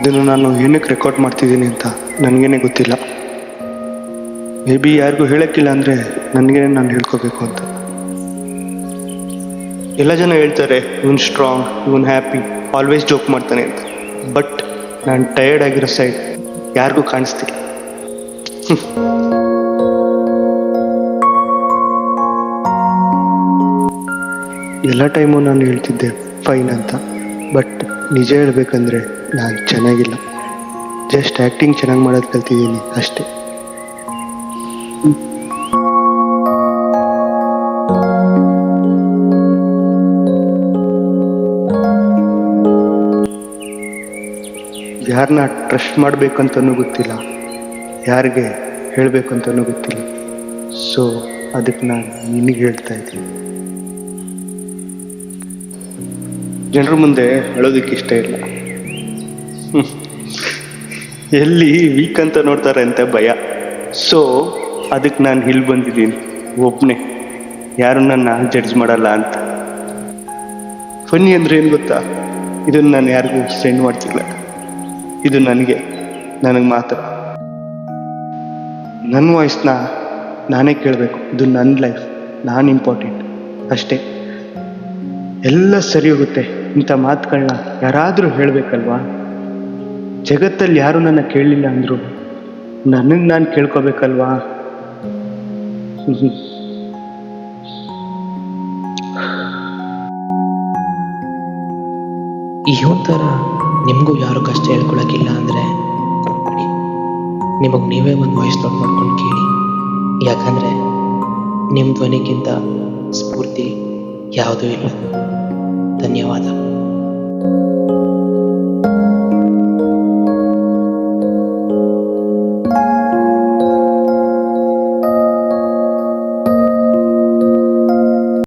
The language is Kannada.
ಇದನ್ನು ನಾನು ಏನಕ್ಕೆ ರೆಕಾರ್ಡ್ ಮಾಡ್ತಿದ್ದೀನಿ ಅಂತ ನನಗೇನೆ ಗೊತ್ತಿಲ್ಲ. ಮೇ ಬಿ ಯಾರಿಗೂ ಹೇಳೋಕ್ಕಿಲ್ಲ ಅಂದರೆ ನನಗೇನೆ ನಾನು ಹೇಳ್ಕೋಬೇಕು ಅಂತ. ಎಲ್ಲ ಜನ ಹೇಳ್ತಾರೆ ಇವನು ಸ್ಟ್ರಾಂಗ್, ಇವನು ಹ್ಯಾಪಿ, ಆಲ್ವೇಸ್ ಜೋಕ್ ಮಾಡ್ತಾನೆ ಅಂತ. ಬಟ್ ನಾನು ಟಯರ್ಡ್ ಆಗಿರೋ ಸೈಡ್ ಯಾರಿಗೂ ಕಾಣಿಸ್ತಿಲ್ಲ. ಎಲ್ಲ ಟೈಮು ನಾನು ಹೇಳ್ತಿದ್ದೆ ಫೈನ್ ಅಂತ. ಬಟ್ ನಿಜ ಹೇಳ್ಬೇಕಂದ್ರೆ ನಾನು ಚೆನ್ನಾಗಿಲ್ಲ. ಜಸ್ಟ್ ಆ್ಯಕ್ಟಿಂಗ್ ಚೆನ್ನಾಗಿ ಮಾಡೋದು ಕಲ್ತಿದ್ದೀನಿ ಅಷ್ಟೇ. ಯಾರನ್ನ ಟ್ರಸ್ಟ್ ಮಾಡಬೇಕಂತನೂ ಗೊತ್ತಿಲ್ಲ, ಯಾರಿಗೆ ಹೇಳಬೇಕಂತನೂ ಗೊತ್ತಿಲ್ಲ. ಸೊ ಅದಕ್ಕೆ ನಾನು ನಿನಗೆ ಹೇಳ್ತಾ ಇದ್ದೀನಿ. ಜನರ ಮುಂದೆ ಅಳೋದಕ್ಕೆ ಇಷ್ಟ ಇಲ್ಲ. ಎಲ್ಲಿ ವೀಕ್ ಅಂತ ನೋಡ್ತಾರೆ ಅಂತ ಭಯ. ಸೊ ಅದಕ್ಕೆ ನಾನು ಇಲ್ಲಿ ಬಂದಿದ್ದೀನಿ ಒಬ್ಬನೇ, ಯಾರು ನನ್ನ ಜಡ್ಜ್ ಮಾಡಲ್ಲ ಅಂತ. ಫನ್ನಿ ಅಂದರೆ ಏನು ಗೊತ್ತಾ, ಇದನ್ನು ನಾನು ಯಾರಿಗೂ ಸೆಂಡ್ ಮಾಡ್ತಿಲ್ಲ. ಇದು ನನಗೆ ಮಾತ್ರ. ನನ್ನ ವಾಯ್ಸ್ನ ನಾನೇ ಕೇಳಬೇಕು. ಇದು ನನ್ನ ಲೈಫ್, ನಾನು ಇಂಪಾರ್ಟೆಂಟ್ ಅಷ್ಟೇ. ಎಲ್ಲ ಸರಿ ಹೋಗುತ್ತೆ. ಇಂಥ ಮಾತುಗಳನ್ನ ಯಾರಾದರೂ ಹೇಳಬೇಕಲ್ವಾ? ಜಗತ್ತಲ್ಲಿ ಯಾರು ನನ್ನ ಕೇಳಲಿಲ್ಲ ಅಂದರು ನನಗೆ ನಾನು ಕೇಳ್ಕೋಬೇಕಲ್ವಾ? ಇವನ್ ಥರ ನಿಮಗೂ ಯಾರು ಕಷ್ಟ ಹೇಳ್ಕೊಳಕ್ಕಿಲ್ಲ ಅಂದರೆ ನಿಮಗೆ ನೀವೇ ಒಂದು ವಾಯ್ಸ್ ನೋಟ್ ಮಾಡ್ಕೊಂಡು ಕೇಳಿ. ಯಾಕಂದರೆ ನಿಮ್ಮ ಧ್ವನಿಗಿಂತ ಸ್ಫೂರ್ತಿ ಯಾವುದೂ ಇಲ್ಲ. ಧನ್ಯವಾದ.